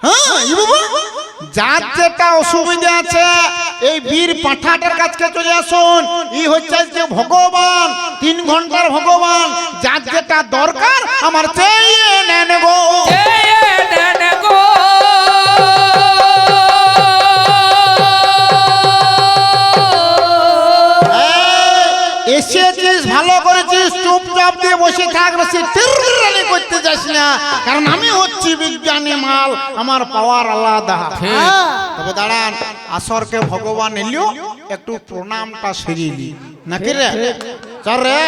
হ্যাঁ যার যেটা অসুবিধা আছে এই বীর পাঠাটার কাছে চলে আসুন। ই হচ্ছে যে ভগবান, 3 ঘন্টার ভগবান। যার যেটা দরকার আমার চেয়ে নেন গো, এসেছিস ভালো করেছিস, চুপচাপ দিয়ে বসে থাক, টিররানি করতে যাস না, কারণ আমি হচ্ছি বিজ্ঞানী মাল, আমার পাওয়ার আলাদা। তবে দাঁড়ান, আসরকে ভগবান এলিও, একটু প্রণামটা সেরিয়ে নি নাকি রে? চল রে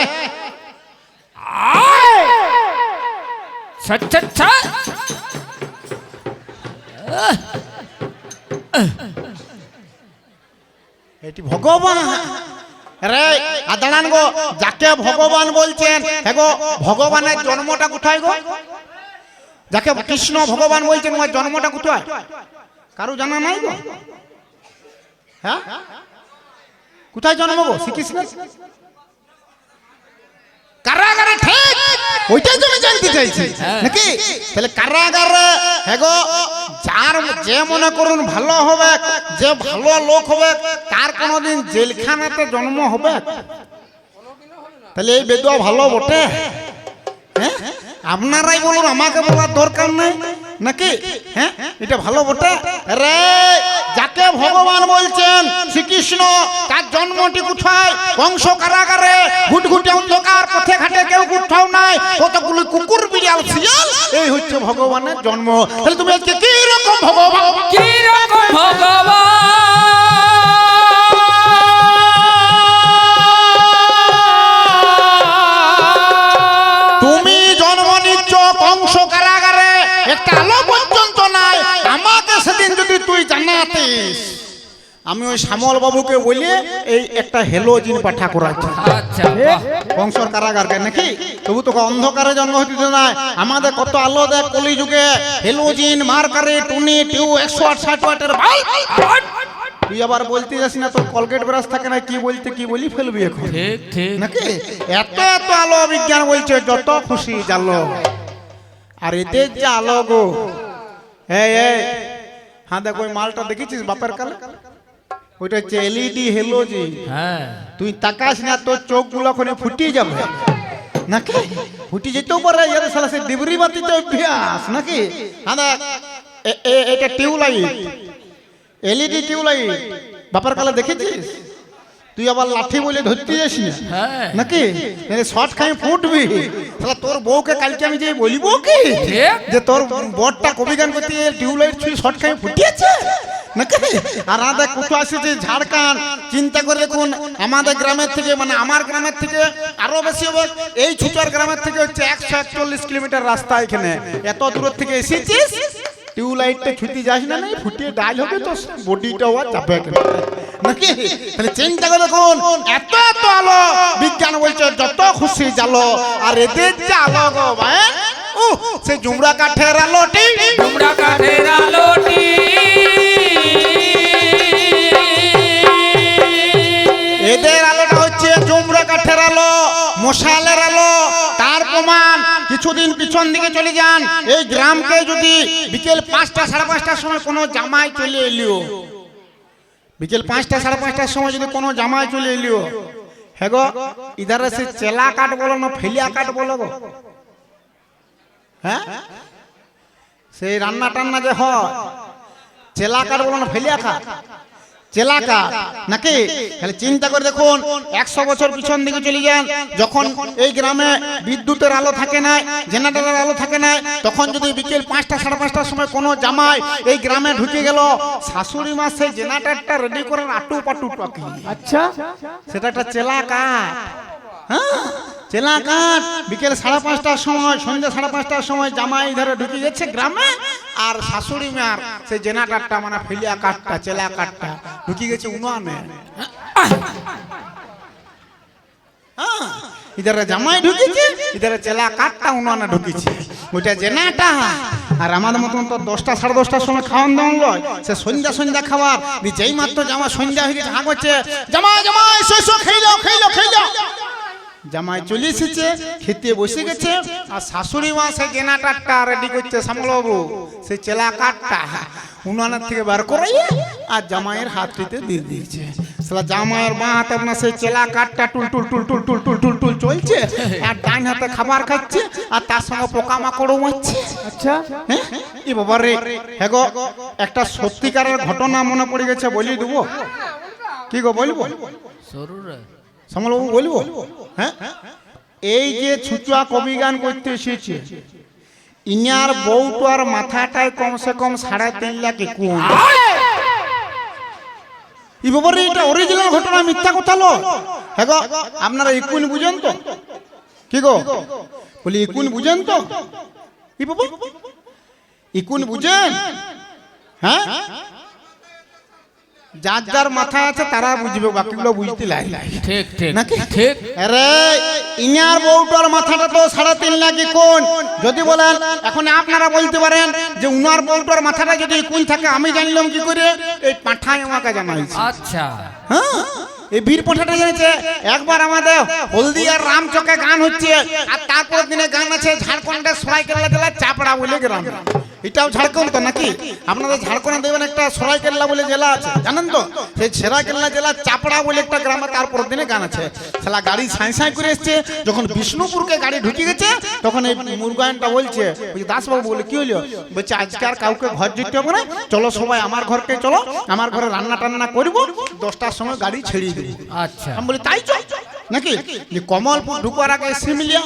এটি ভগবান রে। দাঁড়ান গো, যাকে ভগবান বলছেন, হ্যাঁ গো, ভগবানের জন্মটা কোথায় গো? যাকে কৃষ্ণ ভগবান বলছেন ওর জন্মটা কোথায়? কারো জানা নাই গো? হ্যাঁ, কোথায় জন্ম গো শ্রীকৃষ্ণ? কারাগারে। ঠিক, ওইটাই তো আমি জানতে চাইছি নাকি? তাহলে কারাগারে, হ্যাঁ গো, যার যে মনে করুন ভালো হবে, যে ভালো লোক হবে, তার কোনোদিন জেলখানাতে জন্ম হবে? তাহলে এই বেদুয়া ভালো বটে? হ্যাঁ, আপনারাই বলুন, আমাকে বলার দরকার নেই নাকি? হ্যাঁ, এটা ভালো বটে রে। যাকে ভগবান বলছেন শ্রীকৃষ্ণ, তার জন্মটি কোথায়? কংস কারাগারে, ঘুটঘুটে অন্ধকার, পথে ঘাটে কেউ কোথাও নাই, কতগুলো কুকুর বিড়াল শিয়াল, এই হচ্ছে ভগবানের জন্ম। তাহলে তুমি আজকে কি রকম ভগবান, কি রকম ভগবান তুমি জন্ম নিচ্ছ কংস কারাগারে, একটা আলো পর্যন্ত নাই। আমাকে সেদিন যদি তুই জানাতিস, আমি ওই শ্যামল বাবুকে বলে এই একটা হেলোজিন পাঠা করাচ্ছি। আচ্ছা, কংসর কারাগারকে নাকি? তবু তোকে অন্ধকারে জন্ম হইতে নাই। আমাদের কত আলো দেখ কলিযুগে, হেলোজিন, মার্কারি, টুনি, টিউ, 168 ওয়াটের বাল্ব। তুই আবার বলতে যাস না, তোর কলগেট ব্রাশ থাকে না, কি বলতে কি বলি ফেলবি এখন। ঠিক ঠিক নাকি? এত এত আলো বিজ্ঞান বলছে, যত খুশি জালো। আর এদের যে আলো গো, হ্যাঁ দেখ, ওই মালটা দেখেছিস বাপের কালে? ওইটা হচ্ছে এলইডি হেলোজিন। হ্যাঁ, তুই তাকাস না, তোর চোখগুলো ওখানে ফুটিয়ে যাবে নাকি? ফুটি যেতেও পারে, এর সালা সে ডিবরি বাতিতে অভ্যাস নাকি? হ্যাঁ দেখ, এটা টিউবলাইট, এলইডি টিউবলাইট, বাপের কালে দেখেছিস? তুই আবার লাঠি বলে ধরতে যাস না নাকি? শর্ট খাই ফুটবি। তোর বউকে কালকে আমি যে বলিব কি যে তোর বরটা কবি গান করতে টিউবলাইট ছুঁয়ে শর্ট খাই ফুটিয়েছে নাকি? আর আমাদের কোথাও আসছে ঝাড়খণ্ড, চিন্তা করে দেখুন, আমাদের গ্রামের থেকে, মানে আমার গ্রামের থেকে আরো বেশি হবে, এই ছুটার গ্রামের থেকে হচ্ছে 141 কিলোমিটার রাস্তা। এখানে এত দূর থেকে এসেছিস, টিউবলাইটটা ছুটি যাস না, নাই ফুটিয়ে ডাল হবে তো বডিটাও চাপে নাকি? তাহলে চিন্তা করে দেখুন, এত এত আলো বিজ্ঞান বলছে যত খুশি জালো। আর এদের যে আলো গো ভাই, সে জুমড়া কাঠের আলোটি, জুমড়া কাঠের আলোটি, এদের আলোটা হচ্ছে জুমড়া কাঠের আলো, মশালের আলো। তার প্রমাণ কিছুদিন পিছন দিকে চলে যান, এই গ্রামকে যদি বিকেল 5টা 5:30টার সময় কোনো জামাই চলে এলিও, বিকেল 5টা 5:30টার সময় যদি কোনো জামাই চলে এলিও, হ্যাঁ গো, ইধারে সে চেলা কাঠ বলো না ফেলিয়া কাঠ বলো গো? হ্যাঁ, সেই রান্না টান্না যে হয়, চেলা কাঠ বলো না ফেলিয়া কাঠ? চেলা কাঠ নাকি? তাহলে চিন্তা করে দেখুন, 100 বছর পিছন দিকে চলে যান, যখন এই গ্রামে বিদ্যুতের আলো থাকে না, জেনারেটরের আলো থাকে না, তখন যদি বিকেল 5টা 5:30টার সময় কোনো জামাই এই গ্রামে ঢুকে গেল, শাশুড়ি মা সেই জেনারেটরটা রেডি করার আটু পাটু টাকি। আচ্ছা, সেটা একটা চেলা কাঠ। হ্যাঁ, চেলা কাঠ। বিকেল 5:30টার সময়, সন্ধ্যা 5:30টার সময় জামাই ধরে ঢুকে যাচ্ছে গ্রামে, আর শাশুড়ি মার সেই জেনারেটরটা, মানে ফেলিয়া কাঠটা, চেলা কাঠটা ঢুকে গেছে উনানে। হ্যাঁ, ইধারে জামাই ঢুকেছে, ইধারে চেলা কাঠটা উনানে ঢুকেছে, ওইটা জেনারেটর। আর আমাদের মতন তো 10টা 10:30টার সময় খাওয়ান দাওয়ান লয়, সে সন্ধ্যা খাবার। যেই মাত্র জামা সন্ধ্যা হয়ে গেছে, হাঁক হচ্ছে, জামাই জামাই এসো এসো, খেয়ে যাও খেয়ে যাও খেয়ে যাও। জামাই চলে এসেছে, খেতে বসে গেছে, আর শাশুড়ি মা সে জেনারেটরটা রেডি করছে সামলাবো, সেই চেলা কাঠটা উনানের থেকে বার করাইয়ে আর জামাইয়ের হাতটিতে দিয়ে দিয়েছে। সালা জামাইয়ের বাঁ হাতে আপনার সেই চেলা কাঠটা টুল টুল টুল টুল টুল টুল টুল টুল চলছে, আর ডান হাতে খাবার খাচ্ছে, আর তার সঙ্গে পোকামাকড়ও মারছে। আচ্ছা হ্যাঁ এ বাবা রে, হ্যাঁ গো একটা সত্যিকারের ঘটনা মনে পড়ে গেছে, বলি দেবো? কি গো বলবো? সামলবাবু বলবো? হ্যাঁ, এই যে ছুচুয়া কবি গান করতে এসেছে, ইনার বউটার মাথাটায় কমসে কম 3.5 লাখ কোন। এই ব্যাপারে এটা অরিজিনাল ঘটনা, মিথ্যা কথা লো। হ্যাঁ গো আপনারা ইকুন বুঝেন তো? কি গো বলি ইকুন বুঝেন তো? এই বাবা ইকুন বুঝেন? হ্যাঁ, যার যার মাথা আছে তারা বুঝবে, বাকিগুলো বুঝতে লাগে। ঠিক ঠিক নাকি? ঠিক। আরে ইনার বউটার মাথাটা তো 3.5 লাখ কোন। যদি বলেন এখন আপনারা বলতে পারেন যে উনার বউটার মাথাটা যদি কোন থাকে, আমি জানলাম কি করে? এই পাঠায় আমাকে জানাইছে। আচ্ছা হ্যাঁ, এই বীর পাঠাটা জানেছে। একবার আমাদের হলদিয়ার রামচকে গান হচ্ছে, আর তারপর দিনে গান আছে ঝাড়খণ্ডের সরাইকেল্লা জেলার চাপড়া বলে গ্রাম। এটাও ঝাড়খণ্ড তো নাকি? আপনাদের ঝাড়খণ্ডে দেখবেন একটা সরাইকেল্লা বলে জেলা আছে, জানেন তো? সেই সরাইকেল্লা জেলার চাপড়া বলে একটা গ্রামে তারপর দিনে গান আছে। শালা গাড়ি সাঁই সাঁই করে এসছে, যখন বিষ্ণুপুরকে গাড়ি ঢুকে গেছে তখন এই মুরগানটা বলছে, ওই দাসবাবু বলে কি হলো? বলছে আজকে আর কাউকে ঘর যেতে হবে না, চলো সবাই আমার ঘরকে চলো, আমার ঘরে রান্না টান্না করবো, 10টার সময় গাড়ি ছেড়িয়ে দেবো। আচ্ছা আমি বলি তাই চল নাকি? কমলপুর ঢুকার আগে সিমলিয়া,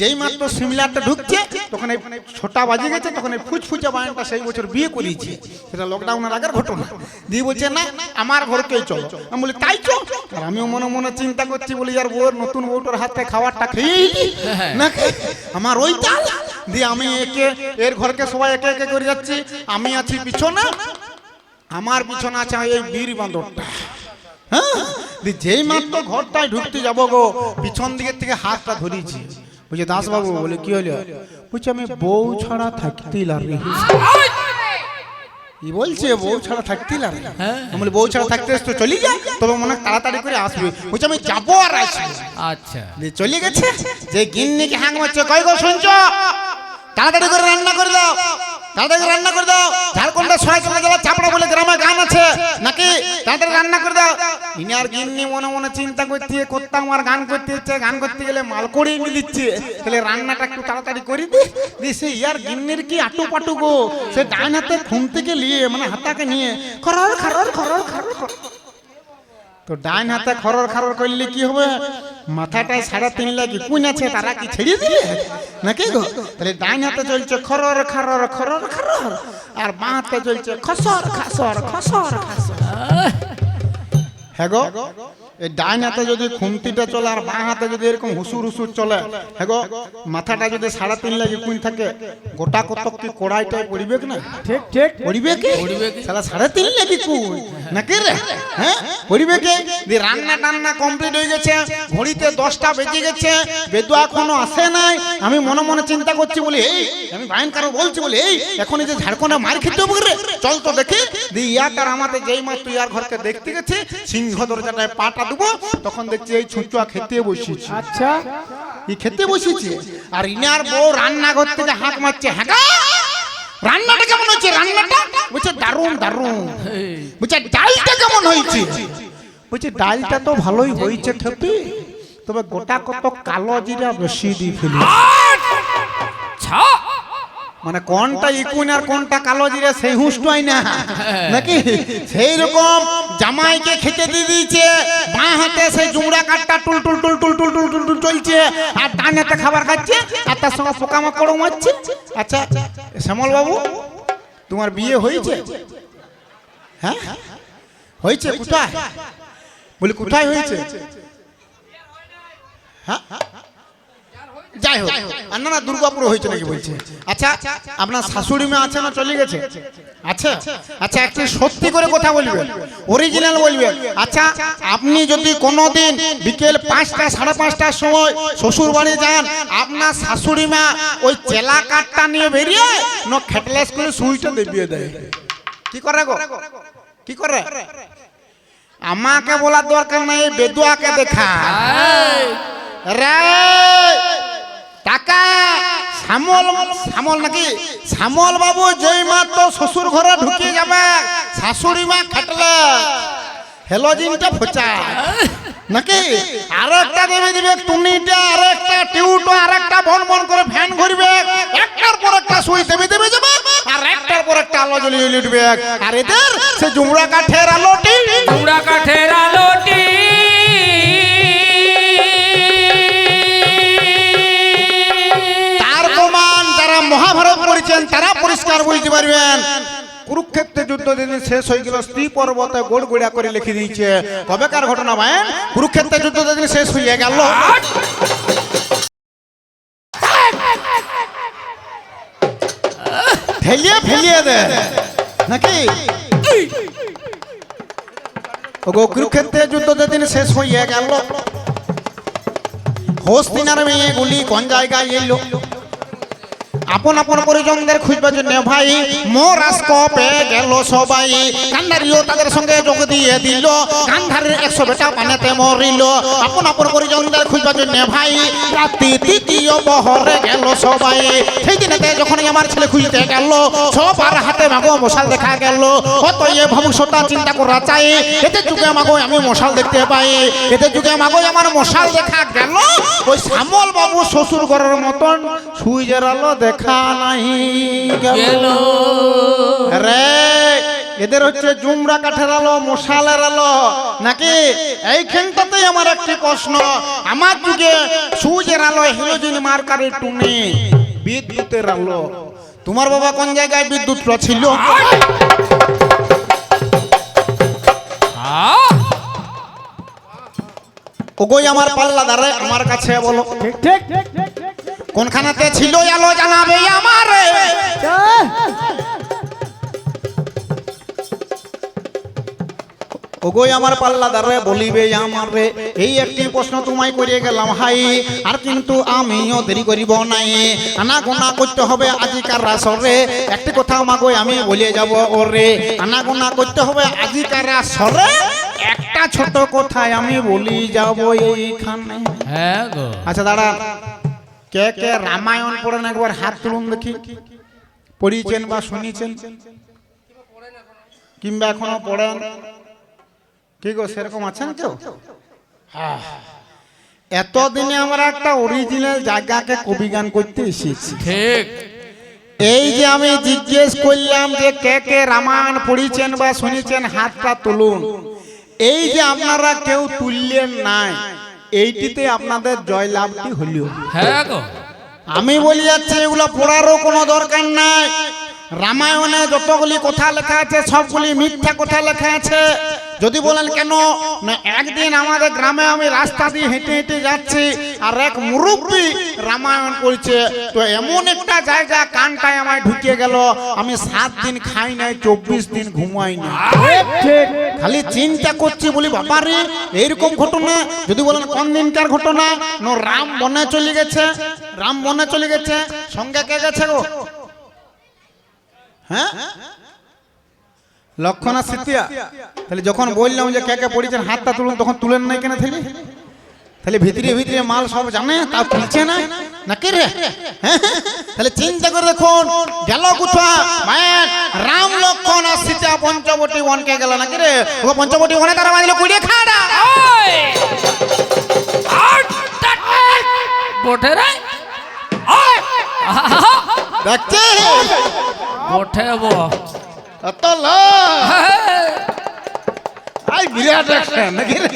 যেই মাত্র সিমলিয়াতে ঢুকছে তখন এই 6টা বাজে গেছে, তখন এই ফুচফুচা বায়নটা সেই বছর বিয়ে করিয়েছে, সেটা লকডাউনের আগের ঘটনা। দিয়ে বলছে না আমার ঘরকেই চলো। আমি বলি তাই চল। আর আমিও মনে মনে চিন্তা করছি, বলি আর বউর নতুন বউটার হাতে খাবারটা খেয়ে নাকি আমার ওই চাল দিয়ে আমি একে এর ঘরকে সবাই একে একে করে যাচ্ছি। আমি আছি পিছনে, আমার পিছনে আছে এই বীর বাঁদরটা। হ্যাঁ, যেই মাত্র ঘরটায় ঢুকতে যাবো গো, পিছন দিকের থেকে হাতটা ধরিয়েছি। বলছে দাসবাবু বলে কি হলো? বলছে আমি বউ ছাড়া থাকতেই লাগে। কি বলছে? বউ ছাড়া থাকতেই লাগে? আমি বলি বউ ছাড়া থাকতে তো চলে যায়, তবে মনে তাড়াতাড়ি করে আসবে। বলছে আমি যাবো আর আসবো। আচ্ছা চলে গেছে। যে গিন্নিকে হ্যাং মারছে, কই গো শুনছো? তাড়াতাড়ি করে রান্না করে দাও, তাড়াতাড়ি রান্না করে দাও। ঝাড়খণ্ডের সরাইকেল্লা জেলা চাপড়া বলে গ্রামে গান আছে নাকি? তাড়াতাড়ি রান্না করে দাও। ইনার গিন্নি মনে মনে চিন্তা করতে করতাম, আর গান করতে হচ্ছে, গান করতে গেলে মাল করেই মিলিচ্ছে, তাহলে রান্নাটা একটু তাড়াতাড়ি করে দি। সে ইয়ার গিন্নির কি আটু পাটু গো, সে ডান হাতে খুন থেকে নিয়ে মানে হাতাকে নিয়ে খরর খরর খরর খরর, তো ডান হাতে খরর খরর করলে কি হবে? মাথাটায় 3.5 লাখ কোন আছে, তারা কি ছেড়ে দিলে নাকি গো? তাহলে ডান হাতে চলছে খরর খরর খরর খরর, আর বাঁ হাতে চলছে খসর খসর খসর খসর। হ্যাঁ গো, এই ডান হাতে যদি খুন্তিটা চলে আর বাঁ হাতে যদি এরকম হুসুর হুসুর চলে, হ্যাঁ গো মাথাটা যদি 3.5 লাখ কোন থাকে, গোটা কত কি কড়াইটাই পড়িবে না? ঠিক ঠিক পড়িবে কি? সালা 3.5 লাখ কোন নাকি রে? হ্যাঁ পড়িবে কি? দি রান্না টান্না কমপ্লিট হয়ে গেছে, ঘড়িতে 10টা বেজে গেছে, বেদুয়া এখনো আসে নাই। আমি মনে মনে চিন্তা করছি, বলি এই আমি বাইন কারো বলছি, বলি এই এখন এই যে ঝাড়খণ্ডে মার খেতে হবে রে, চল তো দেখি। দি ইয়াটার আমাদের যেই মাত্র ইয়ার ঘরকে দেখতে গেছে, সিংহ দরজাটায় পাটা দেবো, তখন দেখছি এই ছুঁচুয়া খেতে বসেছি। আচ্ছা এই খেতে বসেছি, আর ইনার বউ রান্নাঘর থেকে হাঁক মারছে, হ্যাঁ রান্নাটা কেমন হচ্ছে? রান্নাটা বলছে দারুণ দারুণ। বলছে ডালটা কেমন হয়েছে? বলছে ডালটা তো ভালোই হয়েছে খেতে, তবে গোটা কত কালো জিরা বেশি দিয়ে ফেলি। মানে কোনটা ইকুন আর কোনটা কালো জিরা সেই হুঁশটাই না নাকি? সেই রকম জামাইকে খেতে দিয়ে দিয়েছে, বাঁ হাতে সেই জুমড়া কাঠটা টুল টুল টুল টুল টুল টুল টুল টুল চলছে, আর ডান হাতে খাবার খাচ্ছে, আর তার সঙ্গে পোকামাকড় মারছে। আচ্ছা শ্যামল বাবু তোমার বিয়ে হয়েছে? হ্যাঁ হয়েছে। কোথায়? বলি কোথায় হয়েছে? হ্যাঁ যাই হোক, আর না দুর্গাপুরে হয়েছে নাকি বলছে। আচ্ছা আপনার শাশুড়ি মা আছে না চলে গেছে? আচ্ছা আচ্ছা একটু সত্যি করে কথা বলবেন, অরিজিনাল বলবেন। আচ্ছা আপনি যদি কোনোদিন বিকেল 5টা 5:30টার সময় শ্বশুর বাড়ি যান, আপনার শাশুড়ি মা ওই চেলা কাঠটা নিয়ে বেরিয়ে না খেটলাস করে সুইটা দেবিয়ে দেয়, কি করে গো? কি করে? আমাকে বলার দরকার নাই, বেদুয়াকে দেখা। রে টাকা শ্যামল শ্যামল নাকি শ্যামল বাবু যেই মাত্র শ্বশুর ঘরে ঢুকে যাবে শাশুড়ি মা খাটলে হেলোজিনটা ফোচা নাকি আর একটা দেবে দিবে টুনিটা আর একটা টিউটো আর একটা বন বন করে ফ্যান ঘুরবে একটার পর একটা সুই দেবে দেবে যাবে আর একটার পর একটা আলো জ্বলিয়ে উঠবে আর এদের সে জুমড়া কাঠের আলোটি জুমড়া কাঠের আলোটি তার প্রমাণ যারা মহাভারত পড়েছেন তারা পরিষ্কার বুঝতে পারবেন কুরুক্ষেত্রে যুদ্ধ যেদিন শেষ হয়ে গেল স্ত্রী পর্বতে গোড় গোড়া করে লিখে দিয়েছে কবেকার ঘটনা ভাই কুরুক্ষেত্রে যুদ্ধ যেদিন শেষ হয়ে গেল ফেলিয়ে ফেলিয়ে দে নাকি ওগো কুরুক্ষেত্রে যুদ্ধ যেদিন শেষ হয়ে গেল হস্তিনার মেয়েগুলি কোন জায়গায় এলো আপন আপন পরিজনদের খুঁজবার জন্য ভাই মোরাস্ক পেয়ে গেল সবাই গান্ধারীও তাদের সঙ্গে যোগ দিয়ে দিল গান্ধারীর 100 বেটা পানেতে মরিল আপন আপন পরিজনদের খুঁজবার জন্য ভাই রাত্রি তৃতীয় প্রহরে গেল সবাই সেই দিনেতে যখন আমার ছেলে খুঁজতে গেল সবার হাতে মাগো মশাল দেখা গেল অতএব ভবিষ্যৎটা চিন্তা করা চাই এতে যুগে মাগো আমি মশাল দেখতে পাই এতে যুগে মাগো আমার মশাল দেখা গেল ওই শ্যামল বাবু শ্বশুর ঘরের মতন সুইজের আলো দেখা নাই গেল রে এদের হচ্ছে জুমড়া কাঠের আলো মশালের আলো নাকি এইখানটাতেই আমার একটি প্রশ্ন আমার যুগে সুইজের আলো হেলোজিন মার্কারের টুনি বিদ্যুতের আলো তোমার বাবা কোন জায়গায় বিদ্যুৎ ছিল ওগোই আমার পাল্লা দাঁড়ায় আমার কাছে বলো ঠিক ঠিক কোনখানাতে ছিল আলো জানাবে আমারে ওগোই আমার পাল্লা দাঁড়ায় বলিবে আমারে এই একটি প্রশ্ন তোমায় করিয়ে গেলাম হাই আর কিন্তু আমিও দেরি করিব নাই আনাগোনা করতে হবে আজিকার রাসরে একটি কথা মাগো আমি বলে যাব ওরে আনাগোনা করতে হবে আজিকার রাসরে একটা ছোট কথায় আমি বলি যাব এইখানে হ্যাঁ গো আচ্ছা দাঁড়া কে কে রামায়ণ পড়েন একবার হাত তুলুন দেখি পড়িয়েছেন বা শুনিয়েছেন কিংবা এখনো পড়েন কি গো সেরকম আছেন কেউ এতদিনে আমরা একটা অরিজিনাল জায়গাকে কবি গান করতে এসেছি ঠিক এই যে আমি জিজ্ঞেস করলাম যে কে কে রামায়ণ পড়িয়েছেন বা শুনেছেন হাতটা তুলুন এই যে আপনারা কেউ তুললেন নাই এইটিতে আপনাদের জয় লাভটি হলো হ্যাঁ গো আমি বলি যাচ্ছি এগুলো পড়ারও কোনো দরকার নাই রামায়ণে যতগুলি কথা লেখা আছে সবগুলি মিথ্যা কথা লেখা আছে যদি বলেন কেন না একদিন আমাদের গ্রামে আমি রাস্তা দিয়ে হেঁটে হেঁটে যাচ্ছি আর এক মুরব্বী রামায়ণ পড়ছে তো এমন একটা জায়গা কানটায় আমায় ঢুকে গেল আমি 7 দিন খাই নাই 24 দিন ঘুমাই না খালি চিন্তা করছি বলি বাবারে এইরকম ঘটনা যদি বলেন কোন দিনকার ঘটনা নো রাম বনে চলে গেছে রাম বনে চলে গেছে সঙ্গে কে গেছে গো হ্যাঁ লক্ষণা সিতিয়া তাহলে যখন বললাম যে কে কে পড়েছেন হাতটা তুলুন তখন তুলেন নাই কেন তাহলে ভিতরে ভিতরে মাল সব জানে তা তুলছে না নাকি রে তাহলে চিন্তা করে দেখুন গেল কোথা মায়ের রাম লক্ষণ আর সীতা পঞ্চবটী বনকে গেল নাকি রে ও পঞ্চবটী বনে তারা বাঁধলো কুড়িয়ে খাড়া বটে রে দেখছে বটে বো অত ল আই বিরাট অ্যাকশন নাকি রে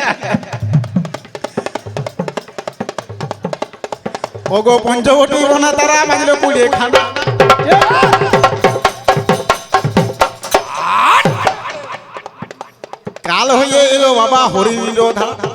ওগো পঞ্চবটী বনে তারা বাঁধলো কুড়িয়ে খাড়া কাল হয়ে এলো বাবা হরিণীর ধারা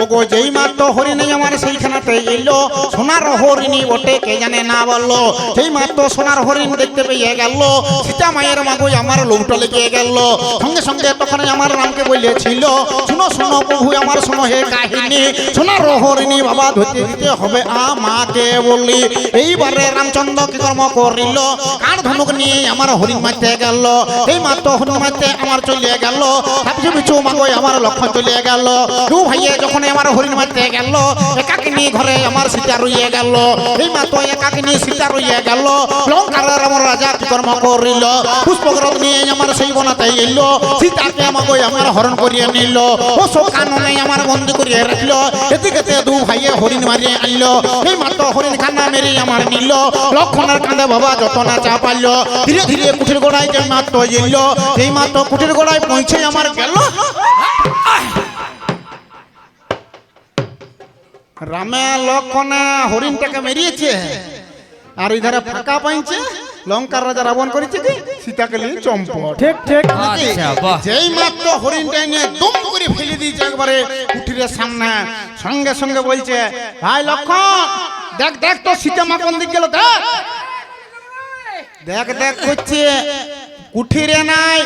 ওগো যেই মাত্র হরিণী আমার সেইখানেতে এলো সোনার হরিণী ওটে কে জানে না বললো যেই মাত্র সোনার হরিণ দেখতে পেয়ে গেল সীতা মায়ের মাগো আমার লৌটা লেগে গেল সঙ্গে সঙ্গে তখন আমার রামকে বলেছিল শুনো শুনো প্রভু আমার শোনো হে কাহিনী সোনার হরিণী বাবা ধরতে দিতে হবে আমাকে বললি এইবারে রামচন্দ্র কি কর্ম করিল কার ধনুক নিয়ে আমার হরিণ মারতে গেল এই মাত্র হরিণ মারতে আমার চলে গেল ভাবছি বিছু মাগো আমার লক্ষ্য চলে গেল দু ভাইয়ে যখন যখন আমার হরিণ মারতে গেল একাকে নিয়ে ঘরে আমার সীতা রইয়ে গেল এই মা তো একাকে নিয়ে সীতা রইয়ে গেল লঙ্কার আমার রাজা কি কর্ম করিল পুষ্পগ্রত নিয়ে আমার সেই বনাতে এলো সীতাকে আমাকে আমার হরণ করিয়ে নিল ও সব কাননে আমার বন্দি করিয়ে রাখল এদিকে দু ভাইয়ে হরিণ মারিয়ে আনলো এই মা তো হরিণ খানা মেরে আমার নিল লক্ষণের কাঁধে বাবা যত না চা পারল ধীরে ধীরে কুঠির গোড়ায় যে মাত্র এলো এই মাত্র কুঠির গোড়ায় পৌঁছে আমার গেল রামে লক্ষণে হরিণটাকে মেরিয়েছে আর এই ধারে ফাঁকা পাইছে লঙ্কার রাজা রাবণ করেছে কি সীতাকে নিয়ে চম্পট ঠিক ঠিক আচ্ছা বাহ যেই মাত্র হরিণটা নিয়ে দম করে ফেলে দিয়েছে একবারে কুঠিরের সামনে সঙ্গে সঙ্গে বলছে ভাই লক্ষণ দেখ দেখ তো সীতা মা কোন দিক গেল দেখ দেখ দেখ করছে কুঠিরে নাই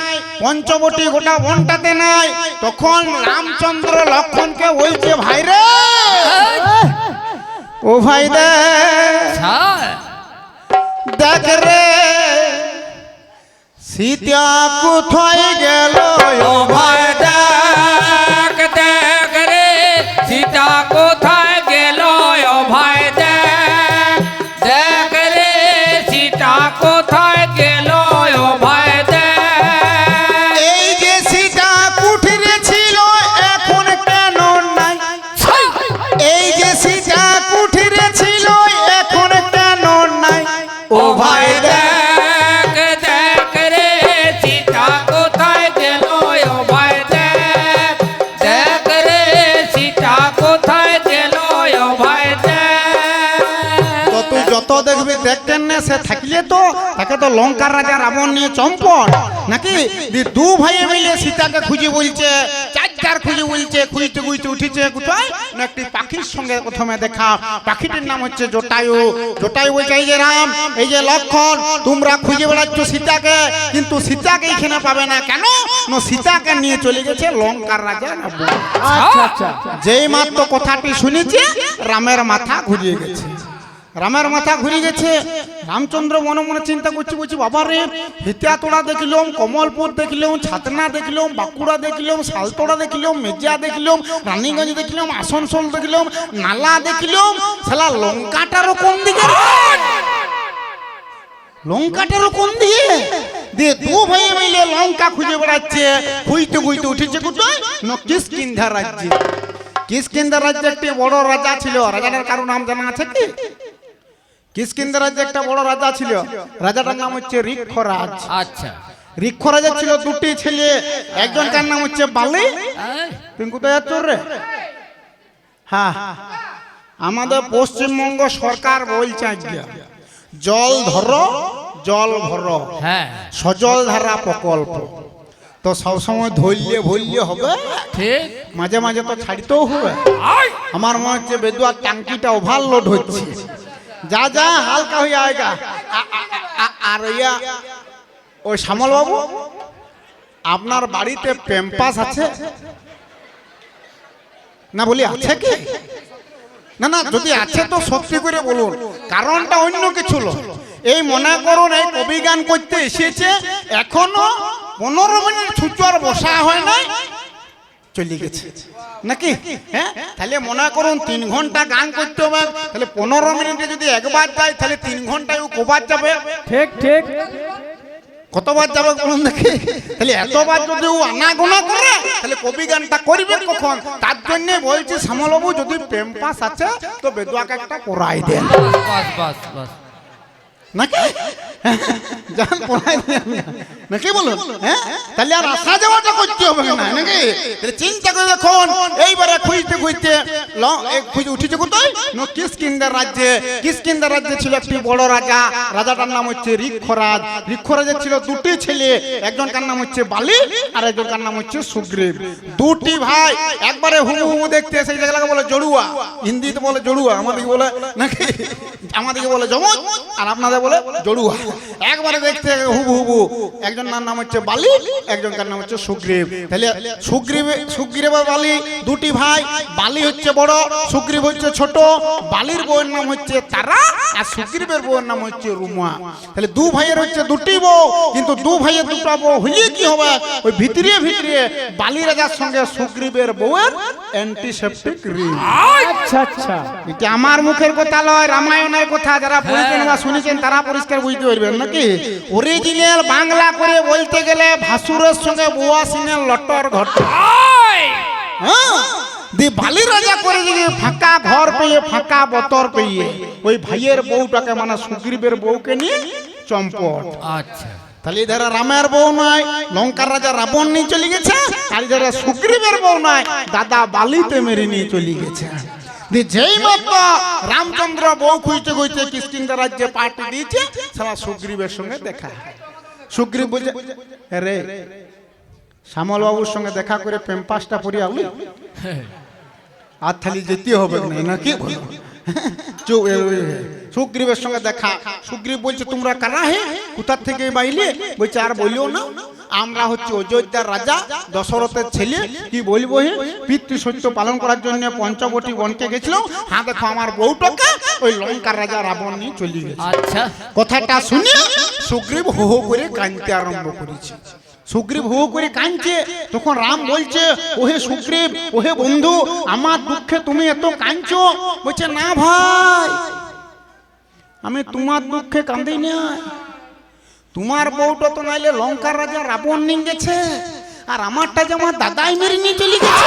পঞ্চবটি গোটা বনটাতে নাই তখন রামচন্দ্র লক্ষণকে বলছে ভাই রে ও ভাই দেখ রে সীতা কোথায় গেল ও ভাই দেখ দেখ রে সীতা কোথায় গেল ও ভাই দেখ দেখ রে সীতা কোথায় গেল ও ভাই দেখ এই যে সীতা কুঠিরে ছিল এখন কেন নাই এই যে সীতা কুঠিরে ছিল এখন কেন নাই ও ভাই দেখ দেখ রে সীতা কোথায় গেল ও ভাই দেখ দেখ রে সীতা কোথায় গেল ও ভাই দেখ তো তুই যত দেখবি দেখতেন না সে থাকলে তো তাকে তো লঙ্কার রাজা রাবণ নিয়ে চম্পট নাকি দু ভাই মিলে সীতাকে খুঁজে বলছে চার খুঁজে বলছে খুঁজতে খুঁজতে উঠেছে কোথায় না একটি পাখির সঙ্গে প্রথমে দেখা পাখিটির নাম হচ্ছে জটায়ু জটায়ু বলছে এই যে রাম এই যে লক্ষণ তোমরা খুঁজে বেড়াচ্ছ সীতাকে কিন্তু সীতাকে এখানে পাবে না কেন না সীতাকে নিয়ে চলে গেছে লঙ্কার রাজা রাবণ আচ্ছা আচ্ছা যেই মাত্র কথাটি শুনেছে রামের মাথা ঘুরিয়ে গেছে রামের মাথা ঘুরে গেছে রামচন্দ্র মনে মনে চিন্তা করছে বলছি বাবা রে হিতিয়াতোড়া দেখলাম কমলপুর দেখলাম ছাতনা দেখলাম বাঁকুড়া দেখলাম শালতোড়া দেখলাম মেজিয়া দেখলাম রানীগঞ্জ দেখলাম আসানসোল দেখলাম নালা দেখলাম শালা লঙ্কাটারও কোন দিকে লঙ্কাটারও কোন দিকে দিয়ে দু ভাই মিলে লঙ্কা খুঁজে বেড়াচ্ছে খুঁজতে খুঁজতে উঠেছে কোথায় না কিষ্কিন্ধা রাজ্যে কিষ্কিন্ধা রাজ্যে একটি বড় রাজা ছিল রাজাটার কারো নাম জানা আছে কি কিষ্কিন্ধা রাজ্যে একটা বড় রাজা ছিল রাজাটার নাম হচ্ছে ঋক্ষরাজ আচ্ছা ঋক্ষরাজের ছিল দুটি ছেলে একজনকার নাম হচ্ছে বালি তুমি কোথায় যাচ্ছ রে হ্যাঁ আমাদের পশ্চিমবঙ্গ সরকার বলছে আজ্ঞা জল ধরো জল ভরো হ্যাঁ সজল ধারা প্রকল্প তো সবসময় ধরলে ভরলে হবে ঠিক মাঝে মাঝে তো ছাড়িতেও হবে আমার মনে হচ্ছে বেদুয়ার ট্যাঙ্কিটা ওভারলোড হচ্ছে যা যা হালকা হয়ে আয়গা আর ইয়া ওই শ্যামল বাবু আপনার বাড়িতে প্যাম্পাস আছে না বলি আছে কি না না যদি আছে তো সত্যি করে বলুন কারণটা অন্য কিছু নয় এই মনে করুন এই কবি গান করতে এসেছে এখনো 15 মিনিট ছুটু আর বসা হয় নাই চলে গেছে নাকি হ্যাঁ তাহলে মনে করুন 3 ঘন্টা গান করতে হবে তাহলে 15 মিনিটে যদি একবার যায় তাহলে 3 ঘন্টায় ও কবার যাবে ঠিক ঠিক কতবার যাবে বলুন দেখি তাহলে এতবার যদি ও আনাগোনা করে তাহলে কবি গানটা করবে কখন তার জন্য বলছি শ্যামলবাবু যদি প্রেম পাস আছে তো বেদুয়াকে একটা পড়াই দেন বাস বাস বাস নাকি জান পড়াই দেন নাকি বলুন হ্যাঁ তাহলে আর আসা যাওয়াটা করতে হবে না নাকি তাহলে চিন্তা করে দেখুন এইবারে খুঁজতে খুঁজতে খুঁজে উঠেছে কোথায় না কিষ্কিন্ধা রাজ্যে ছিল একটি বড় রাজা রাজাটার নাম হচ্ছে ঋক্ষরাজ ঋক্ষরাজের ছিল দুটি ছেলে একজনকার নাম হচ্ছে বালি আর একজনকার নাম হচ্ছে সুগ্রীব দুটি ভাই একবারে হুবহু দেখতে সেই জায়গাকে বলে জড়ুয়া হিন্দিতে বলে জড়ুয়া আমাদেরকে বলে নাকি আমাদেরকে বলে জমজ আর আপনাদের বলে জড়ুয়া একবারে দেখতে হুবহু একজনের নাম হচ্ছে বালি, একজনকার নাম হচ্ছে সুগ্রীব। তাহলে সুগ্রীব আর বালি দুটি ভাই। বালি হচ্ছে বড়, সুগ্রীব হচ্ছে ছোট। বালির বউয়ের নাম হচ্ছে তারা, আর সুগ্রীবের বউয়ের নাম হচ্ছে রুমা। তাহলে দু ভাইয়ের হচ্ছে দুটি বউ, কিন্তু দু ভাইয়ের দুটো বউ হইলে কি হবে, ওই ভিতরে ভিতরে বালি রাজার সঙ্গে সুগ্রীবের বউয়ের অ্যান্টিসেপ্টিক রিং। আচ্ছা আচ্ছা, এটা আমার মুখের কথা লয়, রামায়ণের কথা। যারা পড়েছেন বা শুনেছেন তারা পরিষ্কার বুঝতে পারবেন নাকি। অরিজিনাল বাংলা করে বলতে গেলে ভাসুরের সঙ্গে বুয়া সিনের লটর ঘটে। হ্যাঁ, দি বালি রাজা করে যদি ফাঁকা ঘর পেয়ে, ফাঁকা বতর পেয়ে, ওই ভাইয়ের বউটাকে মানে সুগ্রীবের বউকে নিয়ে চম্পট। আচ্ছা, তাহলে এধারে রামের বউ নয়, লঙ্কার রাজা রাবণ নিয়ে চলে গেছে। আর এধারে সুগ্রীবের বউ নয়, দাদা বালিতে মেরে নিয়ে চলে গেছে। যেই মতো রামচন্দ্র বউ খুঁজতে খুঁজতে কিষ্কিন্ধা রাজ্যে পার্টি দিয়েছে, সারা সুগ্রীবের সঙ্গে দেখা। সুগ্রীব বলছে, রে শ্যামল বাবুর সঙ্গে দেখা করে পেম্পাসটা পরিয়া উলি আর থালি যেতে হবে নাকি। সুগ্রীবের সঙ্গে দেখা। সুগ্রীব বলছে, তোমরা কারা হে, কোথার থেকে বাইলে? বলছে, আর বলিও না, আমরা হচ্ছে অযোধ্যার রাজা দশরথের ছেলে। কি বলবো হে, পিতৃ সত্য পালন করার জন্য পঞ্চবটী বনকে গেছিলাম। হ্যাঁ দেখো আমার বউটাকে ওই লঙ্কার রাজা রাবণ নিয়ে চলে গেছে। আচ্ছা, কথাটা শুনে সুগ্রীব হো হো করে কাঁদতে আরম্ভ করেছে। সুগ্রীব হো করে কাঁদছে, তখন রাম বলছে, ওহে সুগ্রীব, ওহে বন্ধু, আমার দুঃখে তুমি এত কাঁদছো? বলছে, না ভাই, আমি তোমার দুঃখে কাঁদি না। তোমার বউটা তো নাইলে লঙ্কার রাজা রাবণ নিয়ে গেছে, আর আমারটা যে আমার দাদাই মেরে নিয়ে চলে গেছে।